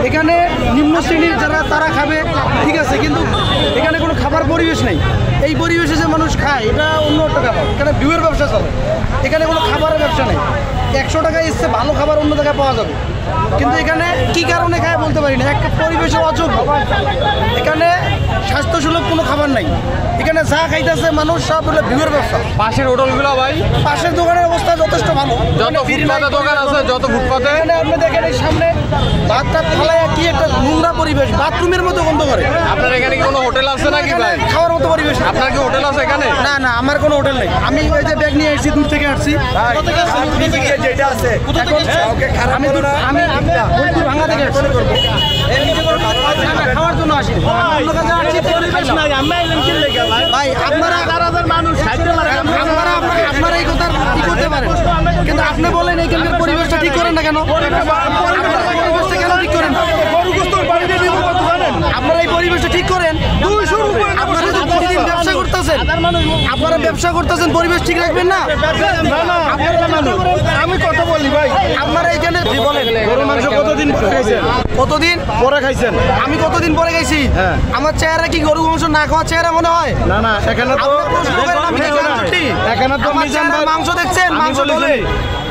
এখানে নিম্ন শ্রেণীর যারা তারা খাবে ঠিক আছে, কিন্তু এখানে কোনো খাবার পরিবেশ নেই। এই পরিবেশে যে মানুষ খায় এটা অন্য একটা ব্যাপার। এখানে ভিউয়ের ব্যবসা চলে, এখানে কোনো খাবারের ব্যবসা নেই। 100 টাকায় এসছে ভালো খাবার অন্য জায়গায় পাওয়া যাবে, কিন্তু এখানে কি কারণে খায় বলতে পারি না। একটা পরিবেশে অযোগ্য, এখানে স্বাস্থ্যসুলভ কোনো খাবার নাই। এখানে যা খাইতেছে মানুষ সব হলো ভিউয়ের ব্যবসা। পাশের হোটেলগুলো ভাই, পাশের দোকানের অবস্থা যথেষ্ট ভালো। যত ফুটপাতে দোকান আছে, যত ফুটপাতে এখানে আপনি দেখেন এই সামনে ভাতটা ফালাইয়া কি একটা নোংরা পরিবেশ, বাথরুমের মতো গন্ধ করে। আপনার এখানে কি কোনো হোটেল আছে নাকি ভাই? খাওয়ার মতো পরিবেশ না। আপনার কি হোটেল আছে এখানে? না না, আমার কোনো হোটেল নেই। আমি ওই যে ব্যাগ নিয়ে আসছি, দূর থেকে আসছি। যেটা আছে আমি বোলপুর ভাঙা থেকে আসছি। খাওয়ার জন্য আসি ভাই। আপনারা আপনারা এই কথা কি করতে পারেন, কিন্তু আপনি বলেন এইখানকার পরিবেশটা ঠিক করেন না কেন? পরিবেশটা কেন ঠিক করেন? আপনারা এই পরিবেশটা ঠিক করেন। আপনারা যদি প্রতিদিন ব্যবসা করতেছেন, আপনারা ব্যবসা করতেছেন, পরিবেশ ঠিক রাখবেন না? আমি কথা বলি ভাই, আপনারা এখানে বলেন গরুর মাংস কতদিন পরে খাইছেন? কতদিন পরে খাইছেন? আমি কতদিন পরে গেছি? হ্যাঁ। আমার চেহারা কি গরু মাংস না খাওয়া চেহারা মনে হয়? না না, এখানে তো আপনার প্রশ্ন করেন, আমি দেখলাম সত্যি। এখানে তো আমার মিজান চেহারা ভাই মাংস দেখছেন, আমি মাংস বলি বলে, শুনি।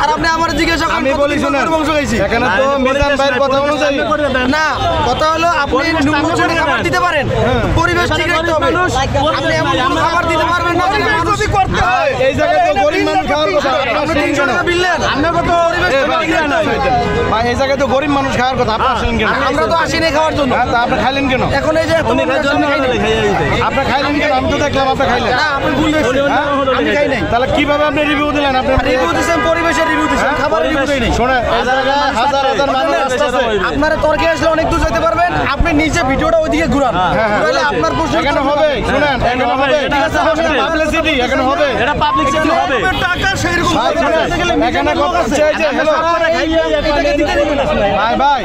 আর আপনি আমার জিজ্ঞাসা করেন আমি বলি কতদিন পর শুনেন, গরু মাংস খাইছি। এখানে তো মিজান ভাইয়ের কথা অনুযায়ী না, কথা হলো আপনি ন্যূনতম খাবার দিতে পারেন, পরিবেশ ঠিক রাখতে হবে। আপনি এমন কোনো খাবার দিতে পারবেন না যেটা মানুষ করতে হয়। এই জায়গায় তো গরিব মানুষ খাওয়ার কথা, আপনি 300 টাকা বিললেন, পরিবেশ এ তো ভাই, ঠিক রাখতে হবে। ভাই এই জায়গায় তো গরিব মানুষ খাওয়ার কথা, আপনি আসলেন কেন? আমরা তো আসিনি খাওয়ার জন্য। হ্যাঁ, তা আপনি খাইলেন কেন? এখন এই যে এত মানুষ আছে, আমি খাই নাই। আপনি খাইলেন কেন? আমি তো দেখলাম আপনি খাইলেন। না, আপনি ভুল দেখছেন। আমি খাই নাই। তাহলে কিভাবে আপনি রিভিউ দিলেন? আপনি রিভিউ দিচ্ছেন, পরিবেশের রিভিউ দিচ্ছেন, খাবারের রিভিউ দেই নাই। শোনেন, এই জায়গায় হাজার হাজার মানুষ আসতেছে। আপনারা তর্কে আসলে অনেক দূর যেতে পারবেন। আপনি নিচে ভিডিওটা ওইদিকে ঘুরান, ঘুরাইলে আপনার প্রশ্ন এখানে হবে, শুনেন, এখানে হবে, ঠিক আছে, হবে। পাবলিসিটি এখানে হবে, এটা পাবলিক সিটি হবে। টাকা সেরকম ভাই, শুনেন, এখানে কথা হচ্ছে এই যে হ্যালো ভাই ভাই,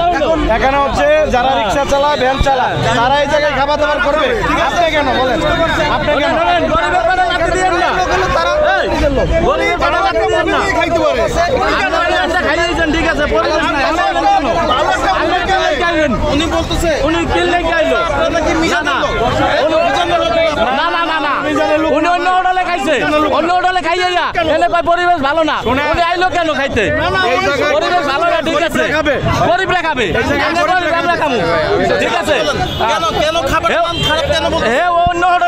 এখানে হচ্ছে যারা রিক্সা চালায়, ভ্যান চালায়, তারা এই জায়গায় খাবার দাবার করবে। আপনি কেন বলেন? আপনি কেন? গরিবের পাড়া লাগতে দিয়েন না। তারা গরিবের পাড়া লাগতে দিয়েন না। খাইতে পারে। আপনারা খাইয়েছেন, ঠিক আছে, পরিবেশ নাই। আপনি কে লেগে আইলেন? উনি বলতেছে উনি কে লেগে আইলো? না, না। না, না, না, না। উনি অন্য হোটেলে খাইছে, অন্য হোটেলে খাইয়া এনে কয় পরিবেশ ভালো না। উনি আইলো কেন খাইতে? এই জায়গায় পরিবেশ ভালো না, ঠিক আছে, খাবে। গরিবরা খাবে, আমরা খাবো, ঠিক আছে। কেন খাবার খারাপ কেন বলতে অন্য হোটেলে